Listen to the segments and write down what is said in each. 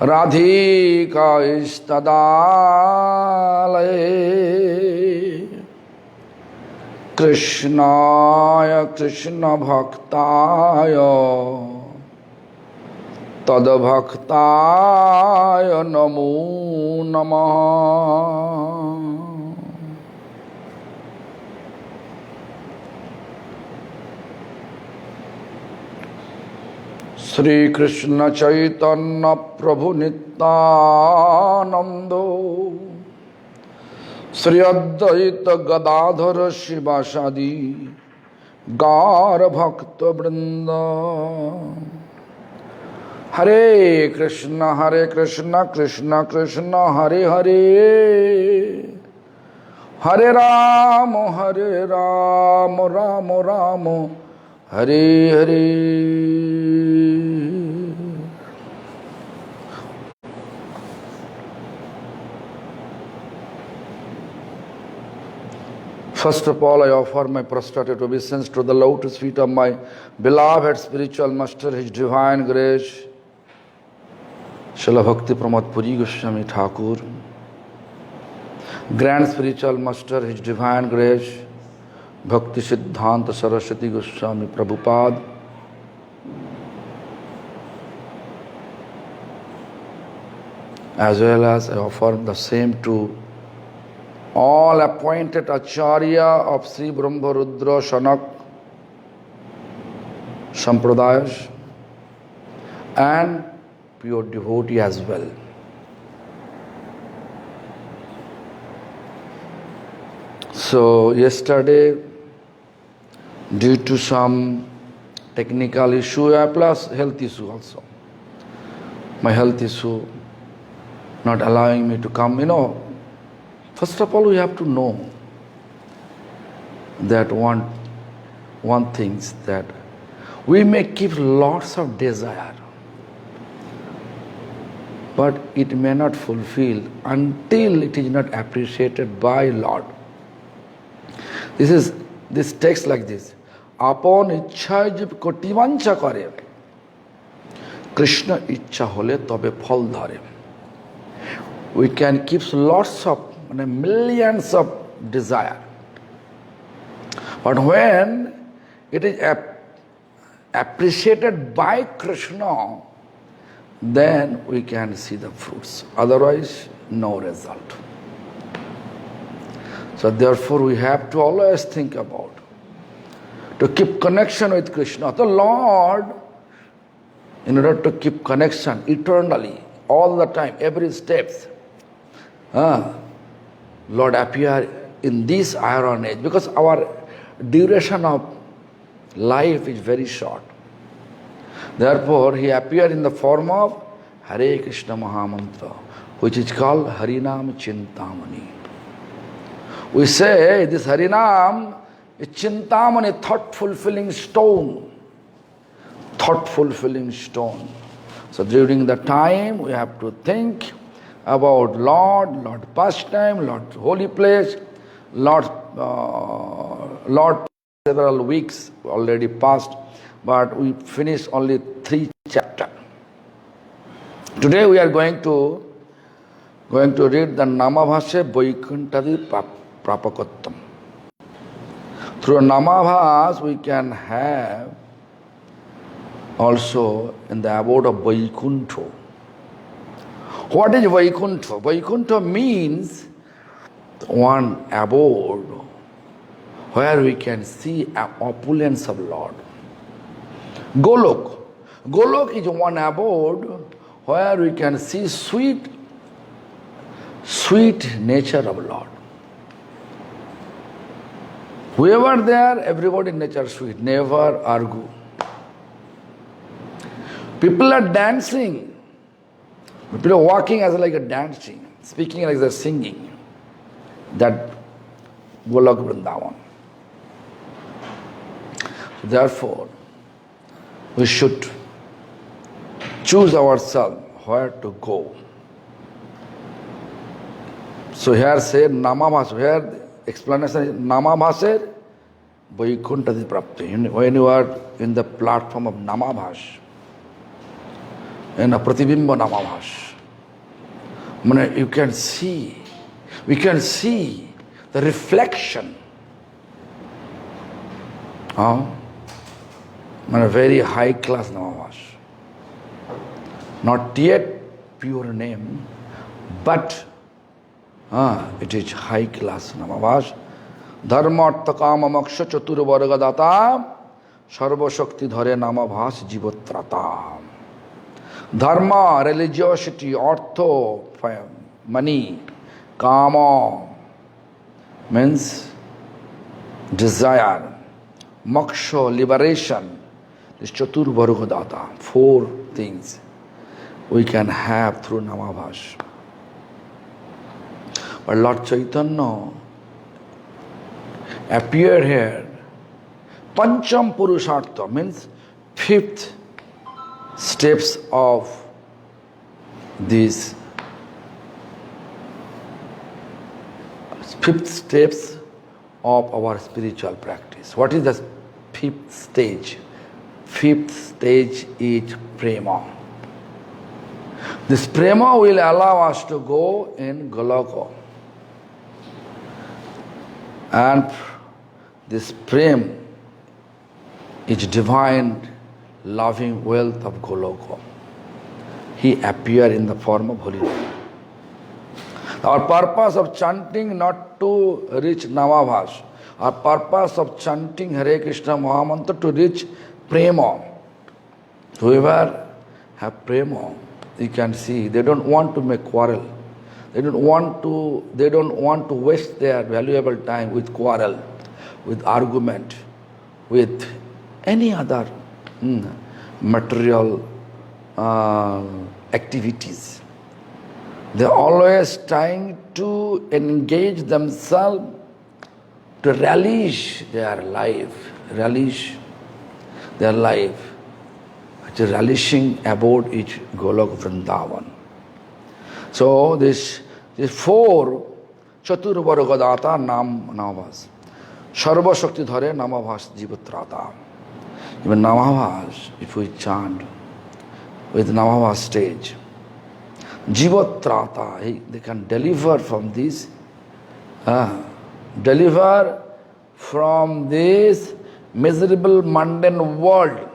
राधिका इस्तदालये कृष्णाय कृष्ण भक्ताय तद्भक्ताय नमो नमः। श्री कृष्ण चैतन्य प्रभु नित्यानंद श्री अद्वैत गदाधर शिवासादि गौर भक्त वृंद। हरे कृष्ण कृष्ण कृष्ण हरे हरे, हरे Ram Ram Ram Hare Hare. First of all, I offer my prostrated obeisance to the lotus feet of my beloved spiritual master, His Divine Grace, Srila Bhakti Pramod Puri Goswami Thakur, Grand Spiritual Master, His Divine Grace, Bhakti Siddhanta Saraswati Goswami Prabhupada, as well as I offer the same to all appointed Acharya of Sri Brahma Rudra Shanak Sampradayas and pure devotee as well. So yesterday, due to some technical issue plus health issue also, my health issue not allowing me to come, first of all, we have to know that one thing is that we may keep lots of desire, but it may not fulfill until it is not appreciated by Lord. This text like this. Apon ichha jib kotivancha kare, Krishna ichha hole tobe phal dhare. We can keep lots of millions of desire, but when it is appreciated by Krishna, then we can see the fruits. Otherwise, no result. So therefore, we have to always think about to keep connection with Krishna. The Lord, in order to keep connection eternally, all the time, every step, Lord appear in this Iron Age, because our duration of life is very short. Therefore, He appeared in the form of Hare Krishna Mahamantra, which is called Harinam Chintamani. We say this Harinam is Chintamani, thought-fulfilling stone. Thought-fulfilling stone. So during the time, we have to think about Lord pastime, Lord holy place, Lord several weeks already passed, but we finished only 3 chapters. Today we are going to read the Namabhasya Vaikuntadi Prapakottam. Through Namabhas we can have also in the abode of Vaikuntha. What is Vaikuntha? Vaikuntha means one abode where we can see opulence of Lord. Golok. Golok is one abode where we can see sweet nature of Lord. Whoever there, everybody nature sweet, never argue. People are dancing. People are walking as like a dancing, speaking like they're singing. That Golok Vrindavan. Therefore, we should choose ourselves where to go. So here say Namabhasa, here explanation is Namabhasa Vaikuntha Prapti. When you are in the platform of Namabhasa, in a Pratibimba Namavash. You can see, we can see the reflection of a very high class Namavash. Not yet pure name, but it is high class Namavash. Dharma artha kama moksha chatur varga data sarva shakti dhare Namavash jivotrata. Dharma, religiosity, artho, money, kama means desire, moksha, liberation. This chatur varga data, 4 things we can have through Namavash. But Lord Chaitanya appeared here. Pancham Purushartha means 5th steps of these 5th steps of our spiritual practice. What is the 5th stage? 5th stage is prema. This prema will allow us to go in Goloka. And this prem is divine loving wealth of Goloka. He appeared in the form of Holy Name. Our purpose of chanting not to reach Namavash. Our purpose of chanting Hare Krishna Mahamantra to reach prema. Whoever have prema, you can see, they don't want to make quarrel. They don't want to waste their valuable time with quarrel, with argument, with any other material activities. They are always trying to engage themselves to relish their life, relishing about each Golok Vrindavan. So this 4 Chatur Vargadata Namavas. Sarva Shakti Dhare Namavas Jivatrata. Even Namavas, if we chant with Namavas stage, Jivatrata, they can deliver from this, miserable mundane world.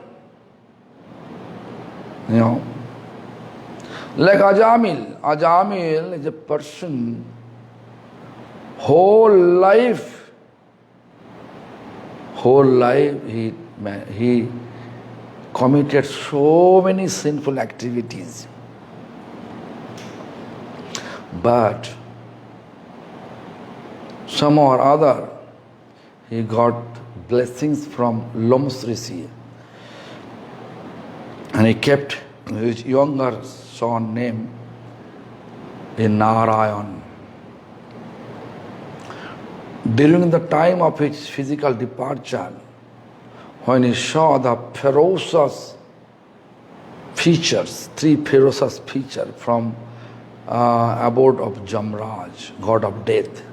Like Ajamil. Ajamil is a person, whole life he committed so many sinful activities. But somehow or other, he got blessings from Loms Rishi. And he kept his younger son name in Narayan. During the time of his physical departure, when he saw the ferocious features, 3 ferocious features from abode of Jamraj, god of death,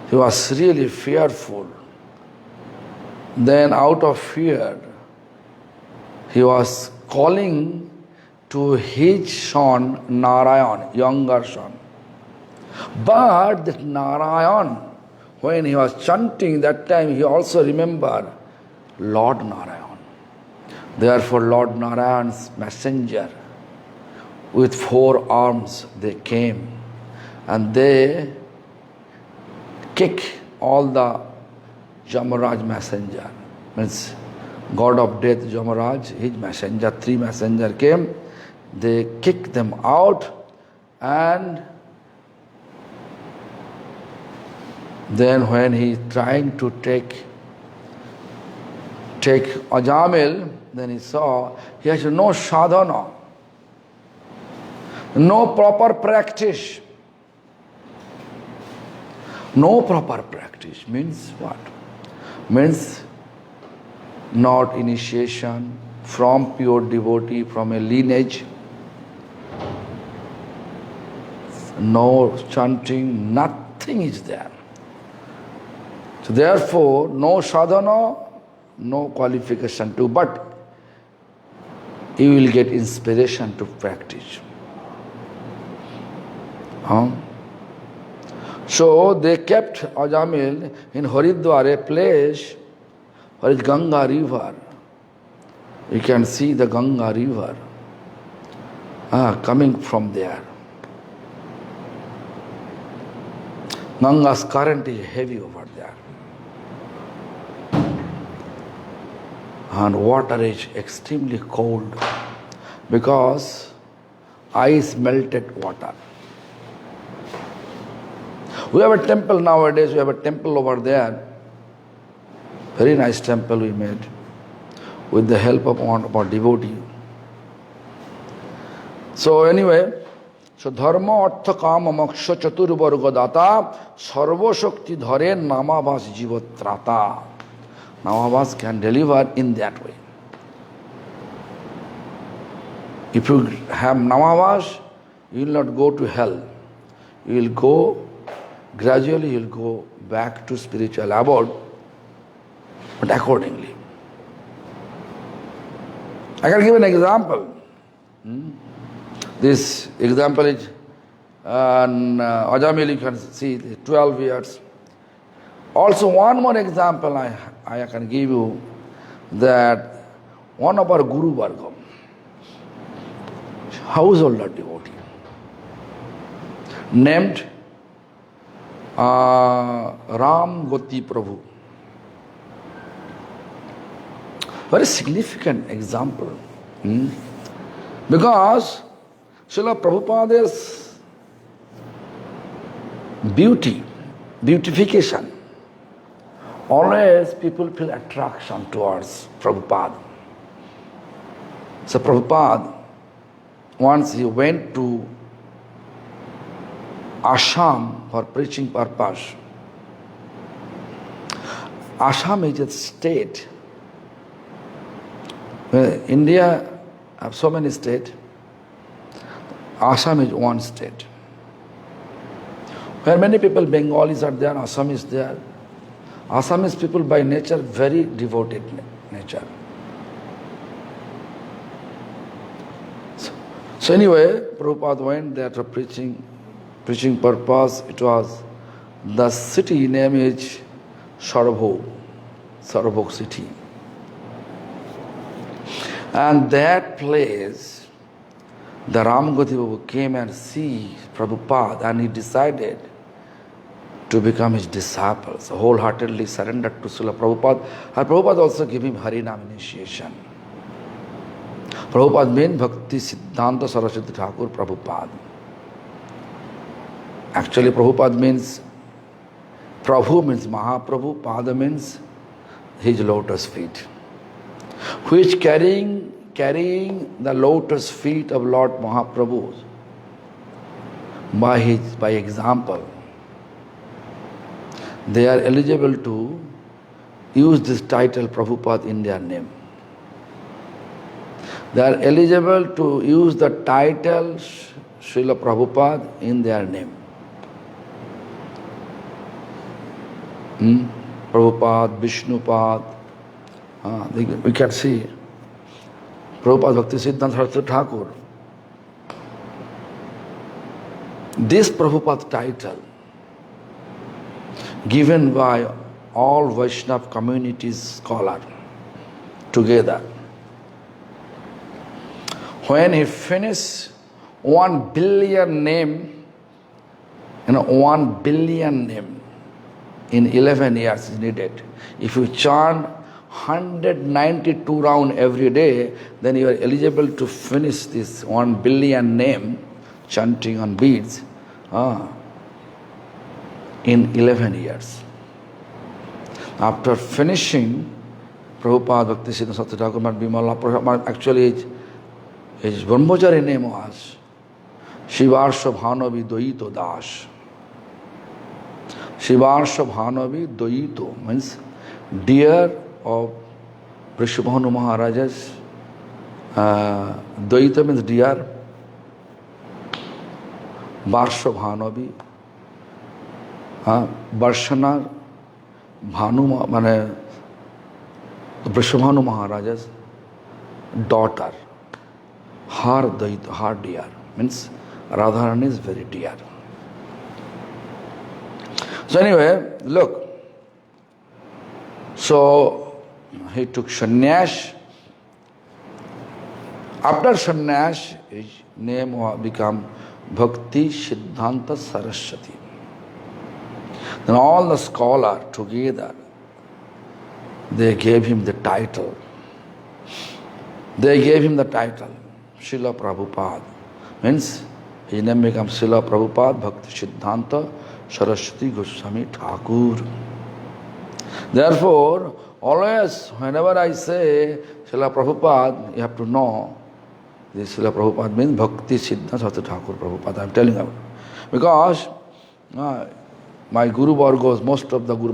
he was really fearful. Then out of fear, he was calling to his son Narayan, younger son. But that Narayan, when he was chanting that time, he also remembered Lord Narayan. Therefore Lord Narayan's messenger with 4 arms, they came and they kick all the Jamaraj messenger. Means god of death Jamaraj, his messenger, 3 messenger came, they kicked them out, and then when he trying to take Ajamil, then he saw he has no sadhana, no proper practice. No proper practice means what? Means not initiation from pure devotee, from a lineage, no chanting, nothing is there. So therefore, no sadhana, no qualification too. But you will get inspiration to practice. So they kept Ajamil in Haridwar, a place where is Ganga river. You can see the Ganga river coming from there. Ganga's current is heavy over there. And water is extremely cold because ice melted water. We have a temple nowadays, we have a temple over there. Very nice temple we made with the help of our devotee. So anyway, so dharma, artha, kama, moksha, chaturvarga data, sarva shakti dhare namavas jivatrata. Namavas can deliver in that way. If you have namavas, you will not go to hell. You will go, gradually you will go back to spiritual abode, but accordingly. I can give an example. This example is Ajamil, you can see 12 years. Also one more example I can give you, that one of our Guru Varga, householder devotee, named Ram Goti Prabhu. Very significant example. Because Srila Prabhupada's beautification, always people feel attraction towards Prabhupada. So Prabhupada, once he went to Assam for preaching purpose. Assam is a state. India have so many states. Assam is one state. Where many people, Bengalis are there, Assam is there. Assamese people by nature very devoted nature. So anyway, Prabhupada went there to preaching purpose. It was, the city name is Sarabhog city. And that place, the Ramgoti Babu came and see Prabhupada, and he decided to become his disciples, wholeheartedly surrendered to Srila Prabhupada. And Prabhupada also gave him Harinam initiation. Prabhupada means Bhakti Siddhanta Saraswati Thakur Prabhupada. Actually Prabhupada means, Prabhu means Mahaprabhu, Pada means his lotus feet, which carrying the lotus feet of Lord Mahaprabhu by example, they are eligible to use this title Prabhupada in their name. They are eligible to use the title Srila Prabhupada in their name. Prabhupada, Vishnupad, we can see Prabhupada Bhakti Siddhanta Saraswati Thakur. This Prabhupada title, given by all Vaishnava communities scholars together, when he finished 1 billion name, 1 billion name in 11 years is needed. If you chant 192 round every day, then you are eligible to finish this 1 billion name chanting on beads in 11 years. After finishing, Prabhupada Bhakti Siddhanta Saraswati Thakur Bimala Prabhupada, actually his Brahmachari name was Shivarsha Bhanavi Doito Das. Shivarsha Bhanavi Doito means dear of Vrishabhanu Maharajas. Doita means dear. Varsha Bhanavi. Varshana Bhanu Mane Vrishabhanu Maharajas daughter. her dear. Means Radharani is very dear. So anyway, look. So he took sannyas. After sannyas, his name became Bhakti Siddhanta Saraswati. Then all the scholars together, they gave him the title. They gave him the title, Srila Prabhupada. Means his name becomes Srila Prabhupada Bhakti Siddhanta Saraswati Goswami Thakur. Therefore, always whenever I say Srila Prabhupada, you have to know this Srila Prabhupada means Bhakti Siddhanta Saraswati Thakur Prabhupada. I am telling you. Because my Guru Vargas, most of the Guru,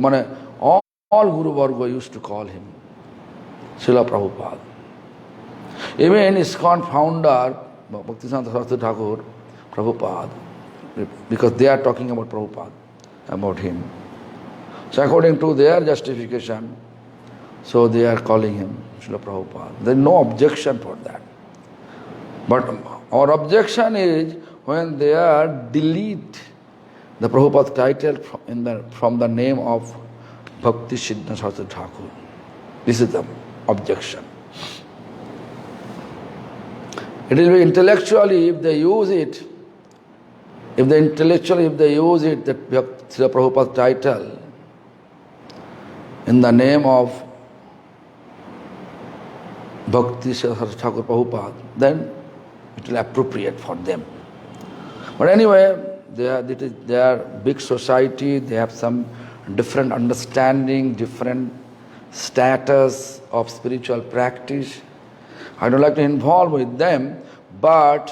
all Guru Varga used to call him Srila Prabhupada. Even ISKCON founder, Bhakti Siddhanta Saraswati Thakur Prabhupada, because they are talking about Prabhupada, about him. So according to their justification, so they are calling him Srila Prabhupada. There is no objection for that. But our objection is when they are delete the Prabhupada title from the name of Bhakti Siddhanta Saraswati Thakur. This is the objection. It is very intellectually if they use it, that Srila Prabhupada title in the name of Bhakti Siddhanta Thakur Prabhupada, then it will appropriate for them. But anyway, they are big society, they have some different understanding, different status of spiritual practice. I don't like to involve with them, but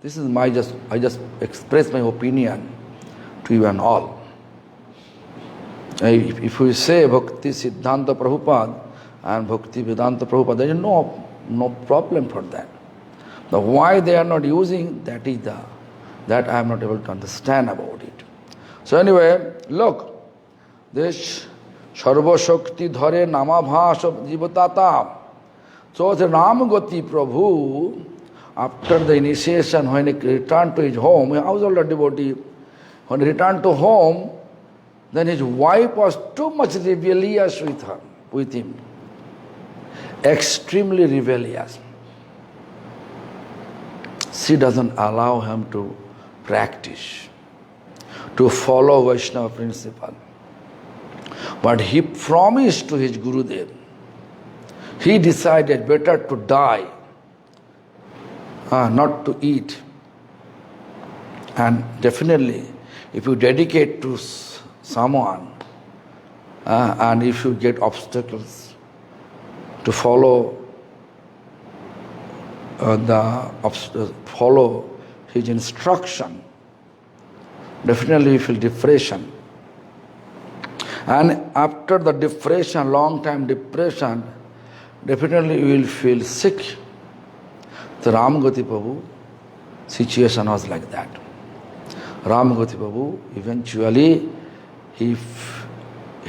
this is I just express my opinion to you and all. If we say Bhakti Siddhanta Prabhupada and Bhakti Vedanta Prabhupada, there is no problem for that. Now why they are not using, that I am not able to understand about it. So anyway, look, this Sarva Shakti Dhare Namabhasa Jivatata. So the Ramagati Prabhu, after the initiation, when he returned to his home, he was already devotee. When he returned to home, then his wife was too much rebellious with him. Extremely rebellious. She doesn't allow him to practice, to follow Vaishnava principle. But he promised to his Gurudev. He decided better to die, not to eat. And definitely, if you dedicate to someone, and if you get obstacles to follow follow his instruction, definitely you feel depression. And after the depression, long time depression, definitely you will feel sick. The Ramagati Prabhu situation was like that. Ramagati Prabhu eventually he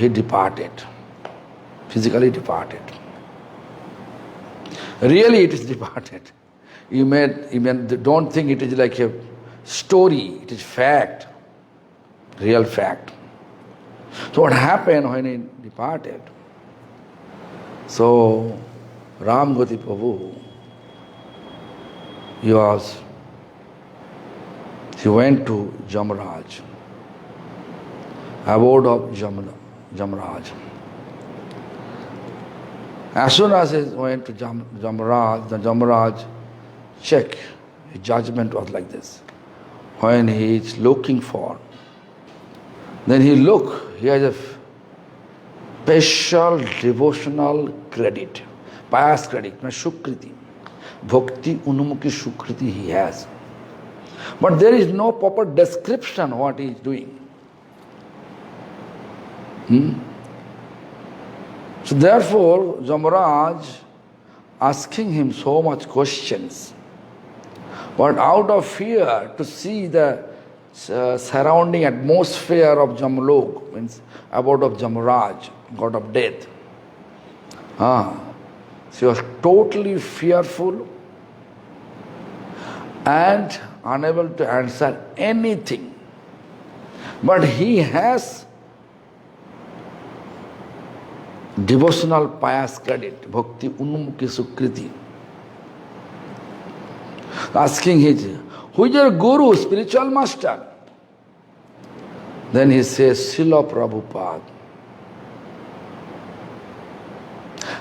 departed, physically departed. Really it is departed. You don't think it is like a story, it is fact, real fact. So what happened when he departed? So Ramagati Prabhu, he went to Jamraj, abode of Jamraj. As soon as he went to Jamraj, the Jamraj checked, his judgment was like this. When he is looking for, then he has a special devotional credit, pious credit, Shukriti. Bhakti Unmukhi Shukriti he has. But there is no proper description what he is doing. So therefore, Jamraj asking him so much questions, but out of fear to see the surrounding atmosphere of Jamlok, means abode of Jamraj, god of death. She was totally fearful and unable to answer anything. But he has devotional pious credit, bhakti unmukhi sukriti. Asking who is your guru, spiritual master? Then he says, Srila Prabhupada.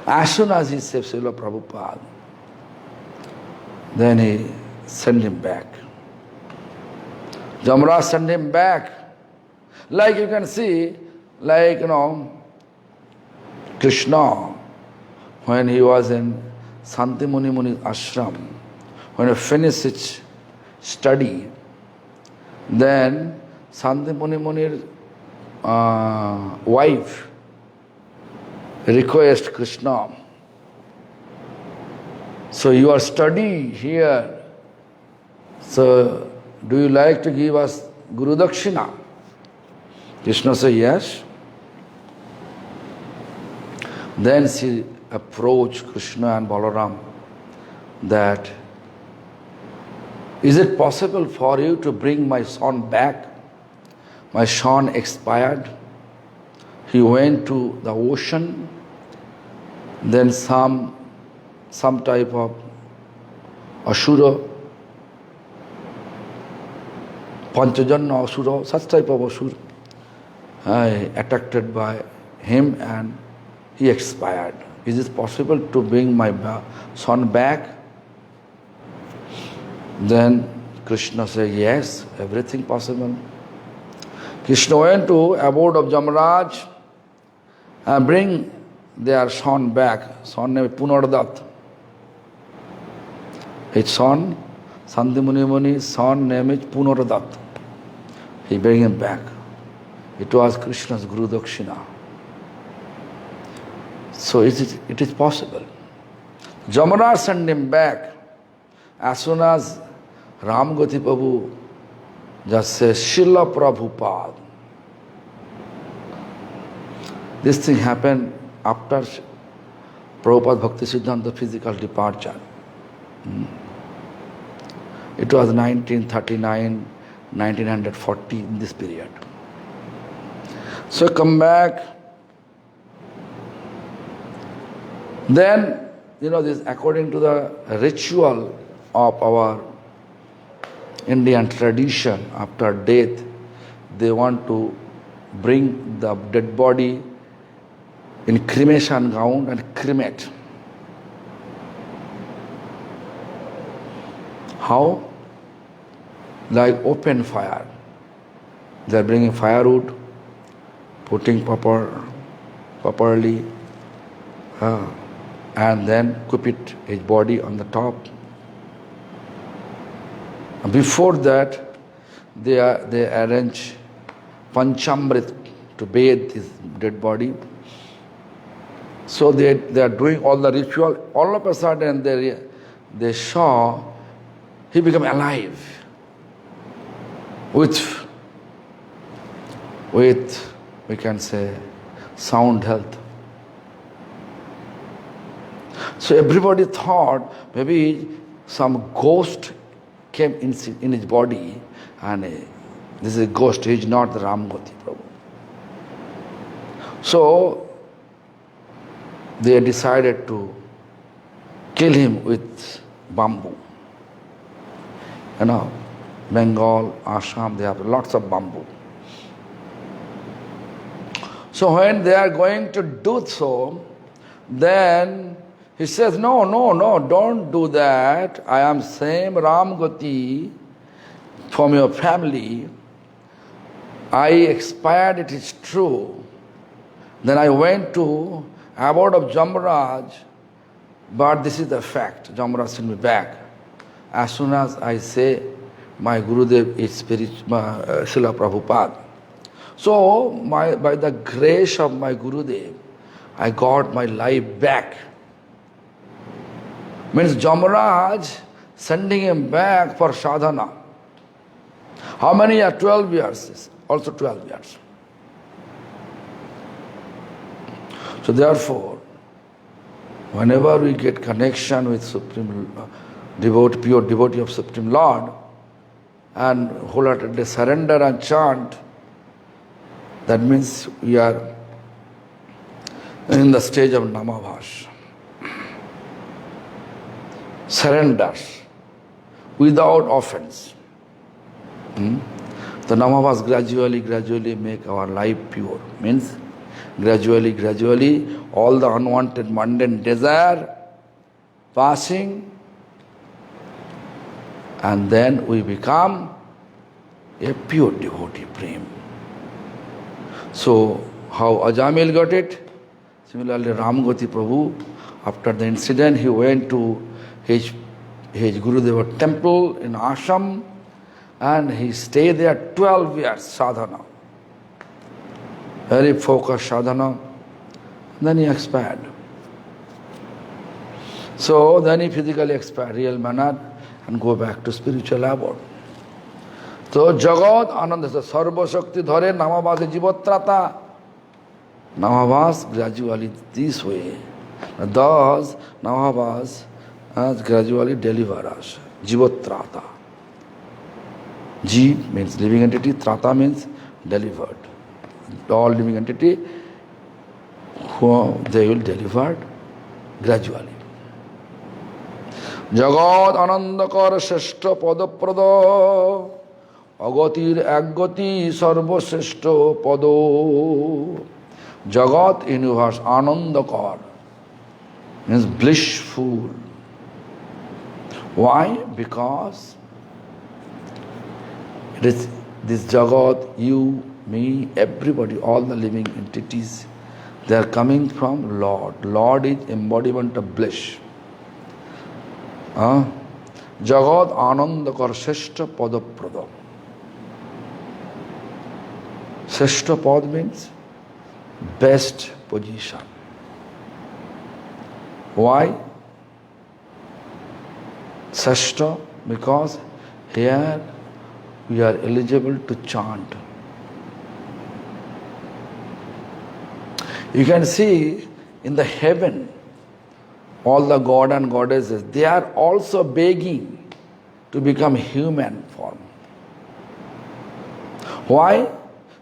As soon as he says Srila Prabhupada, then he sent him back. Jamraj sent him back. Like you can see, like, Krishna, when he was in Santimuni Muni's ashram, when he finished his study, then Santimuni Muni's wife requested Krishna, so you are studying here, so do you like to give us Guru Dakshina? Krishna said yes. Then she approached Krishna and Balaram that, is it possible for you to bring my son back? My son expired. He went to the ocean. Then some type of Asura, Panchajanna Asura, such type of Asura, attracted by him and he expired. Is it possible to bring my son back? Then Krishna said, yes, everything possible. Krishna went to abode of Jamraj and bring their son back. Son name is Punardat. His son, Santimuni Muni's son name is Punardat. He bring him back. It was Krishna's Guru Dakshina. So it is possible. Jamraj sent him back. As soon as Ramgoti Prabhu just says, Srila Prabhupada. This thing happened after Prabhupada Bhakti Siddhanta physical departure. It was 1939, 1940, in this period. So come back. Then, this according to the ritual of our Indian tradition, after death, they want to bring the dead body in cremation ground and cremate. How? Like open fire. They are bringing firewood, putting properly, and then keep his body on the top. Before that, they arrange Panchamrit to bathe his dead body. So they are doing all the ritual. All of a sudden, they saw he became alive with we can say sound health. So everybody thought maybe some ghost came in his body, and this is a ghost, he is not the Ramgoti Prabhu. So they decided to kill him with bamboo. Bengal, Assam, they have lots of bamboo. So when they are going to do so, then he says, no, don't do that. I am same Ramgoti from your family. I expired, it is true. Then I went to abode of Jamraj, but this is the fact. Jamraj sent me back. As soon as I say my Gurudev is Srila Prabhupada. So by the grace of my Gurudev, I got my life back. Means Jamraj sending him back for sadhana. How many are 12 years? Also 12 years. So therefore, whenever we get connection with Supreme pure devotee of Supreme Lord, and wholeheartedly surrender and chant, that means we are in the stage of Namabhas. Surrender without offense. The Namabhas gradually make our life pure. Means gradually all the unwanted mundane desire passing, and then we become a pure devotee, Prem. So, how Ajamil got it? Similarly, Ramgoti Prabhu, after the incident, he went to his Gurudeva temple in Asham, and he stayed there 12 years, sadhana. Very focused sadhana. Then he expired. So then he physically expired, real manner, and go back to spiritual abode. So Jagat Ananda, Sarva Shakti Dhare Namabhas Jivatrata. Namabhas gradually this way. Thus Namabhas gradually deliver us. Jivatrata. Jeev means living entity, Trata means delivered. All living entity, they will delivered gradually. Jagat Anandakar Seshta Padaprada Agatir Agati Sarva Seshta Pado. Jagat, universe, Anandakar means blissful. Why? Because it is this Jagat, you, me, everybody, all the living entities, they are coming from Lord. Lord is embodiment of bliss. Jagat Anandakar Seshta Padaprada. Seshta Pad means best position. Why? Seshta, because here we are eligible to chant. You can see in the heaven, all the god and goddesses, they are also begging to become human form. Why?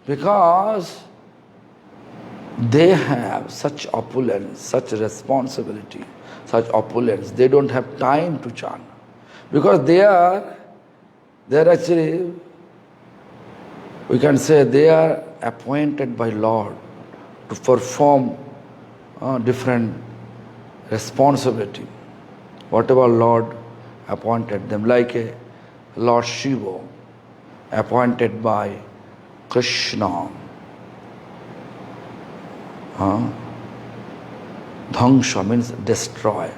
Because they have such opulence, such responsibility, such opulence. They don't have time to chant. Because they are actually, we can say they are appointed by Lord to perform different responsibility. Whatever Lord appointed them, like a Lord Shiva, appointed by Krishna. Dhangsha means destroy.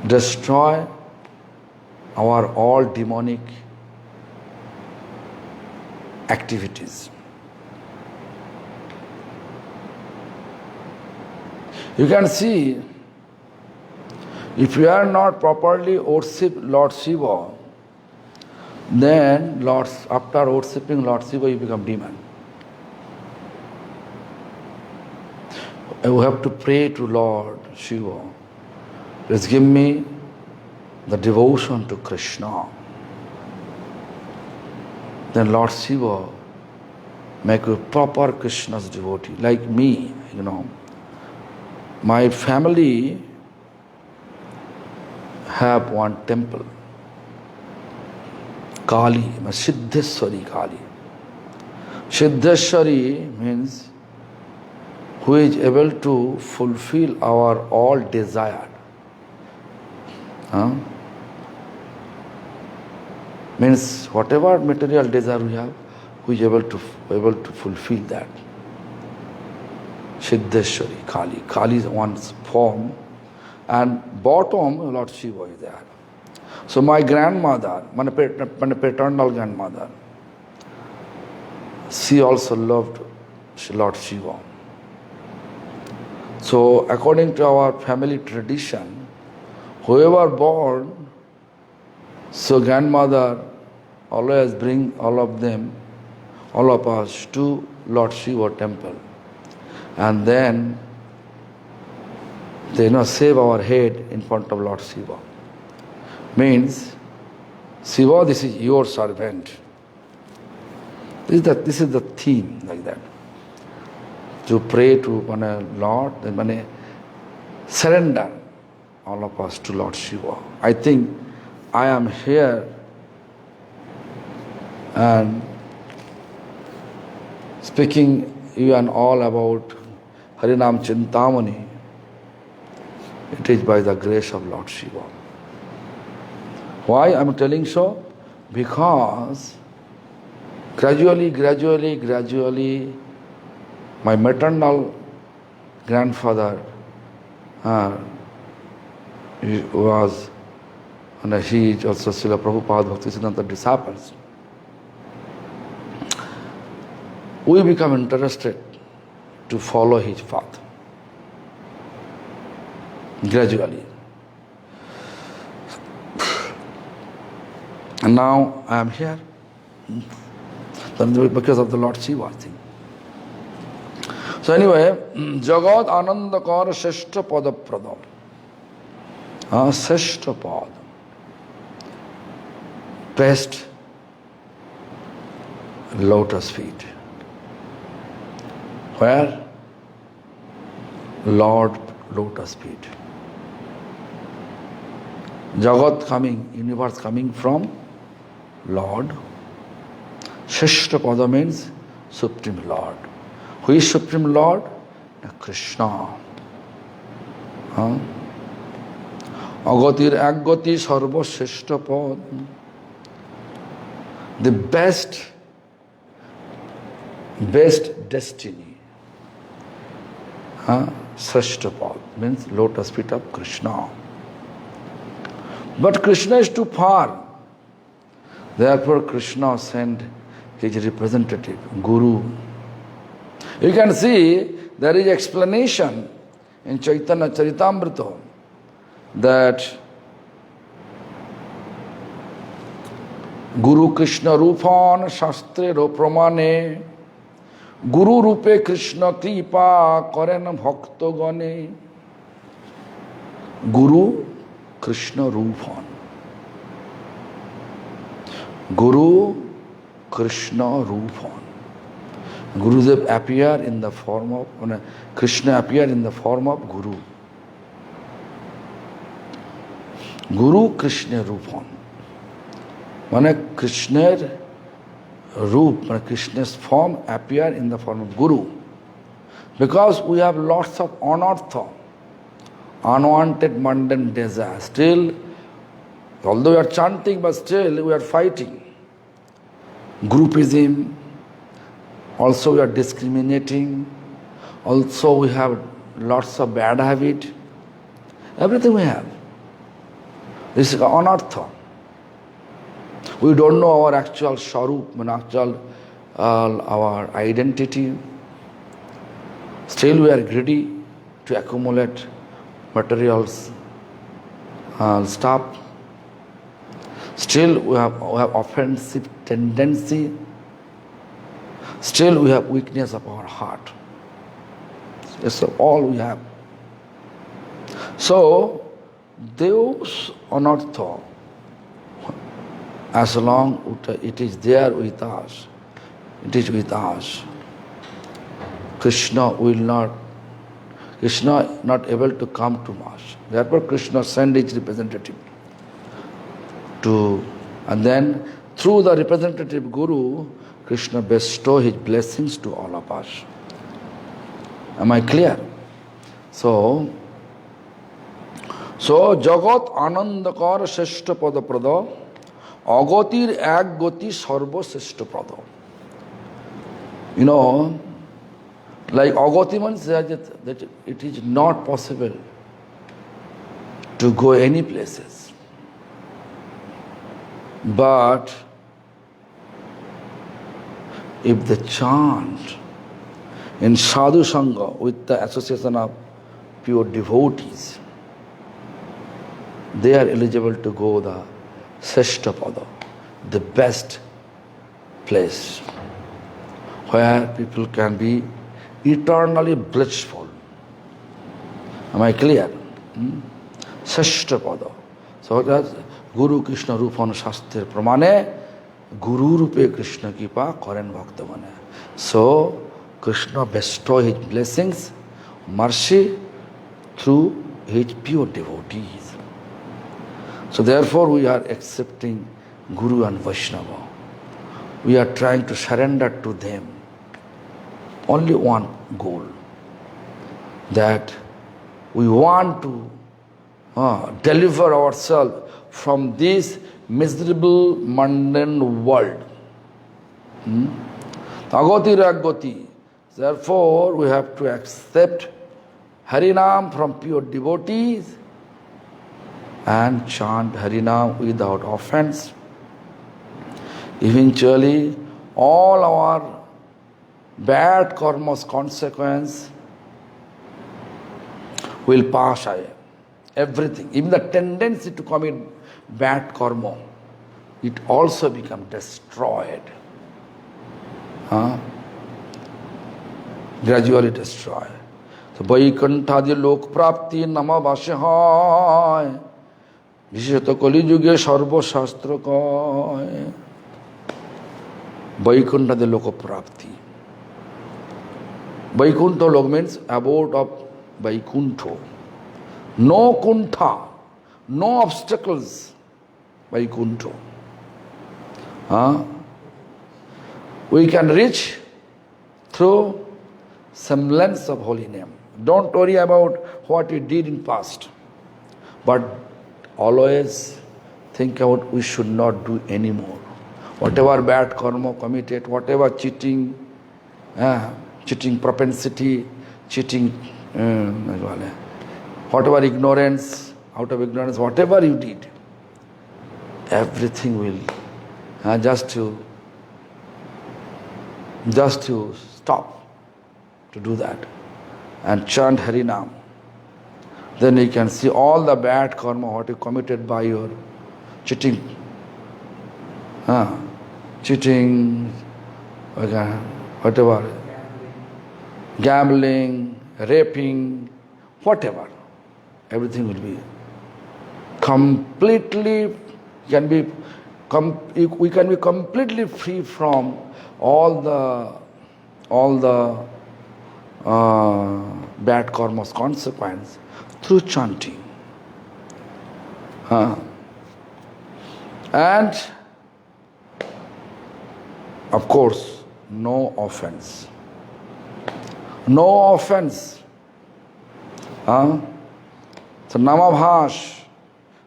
Destroy our all demonic activities. You can see, if you are not properly worship Lord Shiva, then after worshipping Lord Shiva, you become demon. You have to pray to Lord Shiva. Please give me the devotion to Krishna. Then Lord Shiva make you proper Krishna's devotee. Like me, my family have one temple, Kali, Siddheshwari Kali. Siddheshwari means who is able to fulfill our all desire. Means whatever material desire we have, who is able to fulfill that. Siddheshwari Kali. Kali is one's form, and bottom Lord Shiva is there. So my grandmother, my paternal grandmother, she also loved Lord Shiva. So according to our family tradition, whoever born, so grandmother always bring all of us to Lord Shiva temple. And then they save our head in front of Lord Shiva. Means, Shiva, this is your servant. This is the theme, like that. To pray to Lord, then surrender all of us to Lord Shiva. I think I am here and speaking you and all about Harinam Chintamani. It is by the grace of Lord Shiva. Why I am telling so? Because gradually, my maternal grandfather he was, and he is also Srila Prabhupada Bhaktisiddhanta disciples. We become interested to follow his path gradually. And now I am here because of the Lord Shiva, I think. So anyway, Jagat Anandakar Seshta Pada Pradam. Seshta Pad. Best lotus feet. Where? Lord lotus feet. Jagat coming, universe coming from Lord. Sheshta Pada means Supreme Lord. Who is Supreme Lord? Krishna. Agatir Agati Sarva Sheshta Pad. The best destiny. Sheshta Pad means lotus feet of Krishna. But Krishna is too far. Therefore Krishna sent his representative, Guru. You can see there is explanation in Chaitanya Charitamrita that Guru Krishna Rupan Shastre Pramane Guru Rupe Krishna Kripa Karen Bhakta Gane. Guru Krishna Rupan. Guru Krishna Rupan. Gurudev appeared in the form of, Krishna appeared in the form of Guru. Guru Krishna Rupan. Krishna's Roop, Krishna's form appeared in the form of Guru. Because we have lots of anartha, unwanted mundane desires. Still, although we are chanting, but still we are fighting. Groupism, also we are discriminating, also we have lots of bad habit. Everything we have. This is anartha. We don't know our actual sharup, our identity. Still we are greedy to accumulate materials, stuff. Still we have offensive tendency. Still we have weakness of our heart. That's all we have. So, those anartha, as long it is there with us, it is with us. Krishna not able to come to us. Therefore Krishna sent his representative to, and then through the representative Guru, Krishna bestow his blessings to all of us. Am I clear? So Jagat Anandakar Seshta Pada Prada Agatir Ek Gati Sarva Seshta Prada. Like Agati means that it is not possible to go any places. But if the chant in Sadhu Sangha with the association of pure devotees, they are eligible to go the Seshta Pada, the best place where people can be eternally blissful. Am I clear? Shashtra pada. So that's Guru Krishna Rupan Shastra Pramane, Guru Rupe Krishna Kipa Koren Bhaktamane. So Krishna bestow his blessings, mercy through his pure devotees. So therefore we are accepting Guru and Vaishnava. We are trying to surrender to them. Only one goal, that we want to deliver ourselves from this miserable mundane world. Agati Ragati. Therefore, we have to accept Harinam from pure devotees and chant Harinam without offense. Eventually, all our bad karma's consequence will pass away. Everything, even the tendency to commit bad karma, it also becomes destroyed. Gradually destroyed. So, Vaikuntha lok prapti nama vasya hai. Visheta kali yuge sarva shastra kai. Vaikuntha lok prapti. Vaikuntha lok means abode of Vaikuntha. No kuntha, no obstacles. Vaikuntha. We can reach through semblance of holy name. Don't worry about what you did in past, but always think about we should not do anymore. Whatever bad karma committed, whatever cheating propensity, cheating, whatever ignorance, out of ignorance, whatever you did, everything will just to stop to do that and chant Harinam. Then you can see all the bad karma what you committed by your cheating, whatever, gambling, raping, whatever. Everything will be completely, we can be completely free from all the bad karma's consequence through chanting. And of course, no offense. No offense. So Namabhash,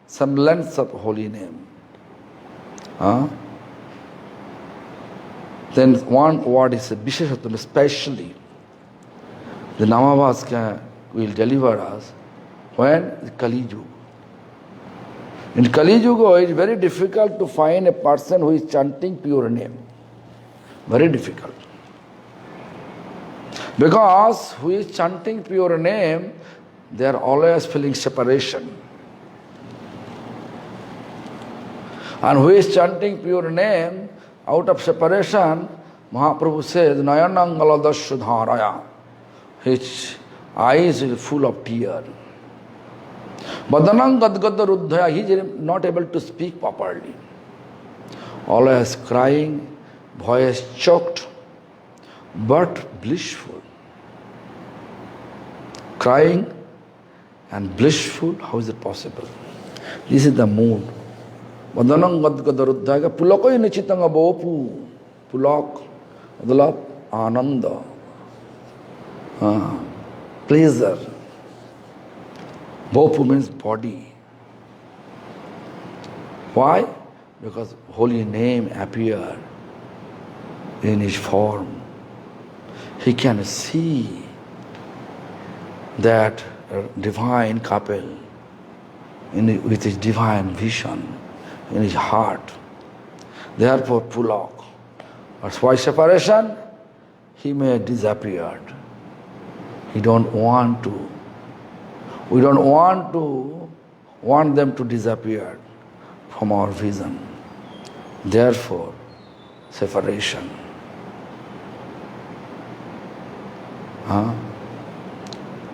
semblance of holy name. Then one word is a Visheshatvam, especially the Namabhash will deliver us when the Kali Yuga. In Kali Yuga, it is very difficult to find a person who is chanting pure name. Very difficult. Because who is chanting pure name, they are always feeling separation. And who is chanting pure name, out of separation, Mahaprabhu says, Nayanangaladasya dharaya. His eyes are full of tears. Badanang gadgada ruddhaya, he is not able to speak properly. Always crying, voice choked, but blissful. Crying and blissful, how is it possible? This is the mood. Badanang gadgada ruddhaya, pulakoy nichitanga bopu. Pulak, adalap, ananda. Pleasure. Bopu means body. Why? Because holy name appeared in his form. He can see that divine couple with his divine vision in his heart. Therefore, Pulak. That's why separation? He may have disappeared. We don't want them to disappear from our vision. Therefore, separation.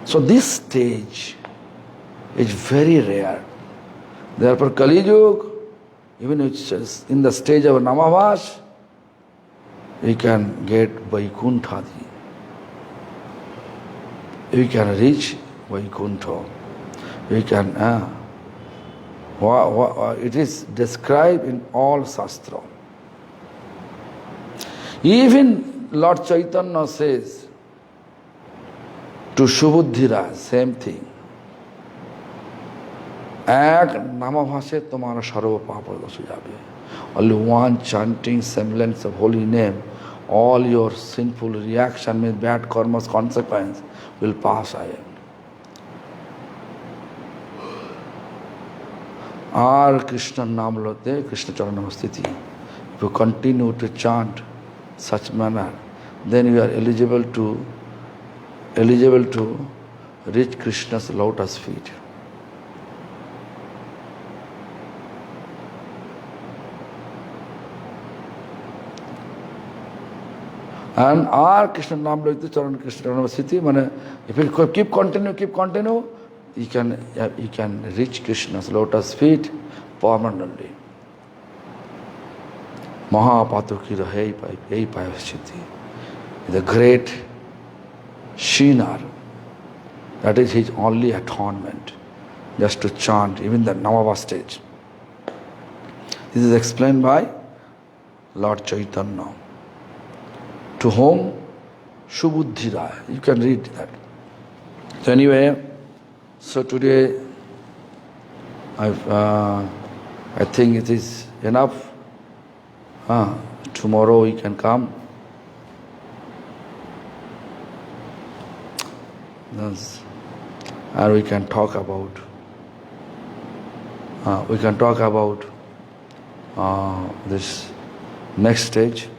So this stage is very rare. Therefore, Kali Yuga, even which is in the stage of Namavas, we can get Vaikuntha. We can reach Vaikuntha. We can, it is described in all Shastra. Even Lord Chaitanya says to Subudhira, same thing. এক নামাভাসে তোমার সর্ব পাপ দোষে যাবে. Only one chanting semblance of holy name, all your sinful reaction with bad karma's consequence will pass away. আর কৃষ্ণর নাম লতে কৃষ্ণ চরণ স্থিতি. If you continue to chant such manner, then you are eligible to reach Krishna's lotus feet. And our Krishna Nam Loite Charan Krishna Sthiti, if you keep continue, you can reach Krishna's lotus feet permanently. Mahapatukira Hei Payasthiti. The great Shinar. That is his only atonement. Just to chant, even the Namava stage. This is explained by Lord Chaitanya. To whom? Subudhira. You can read that. So anyway, so today I think it is enough. Tomorrow we can come. Yes. And we can talk about this next stage.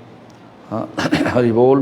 Hari Bol.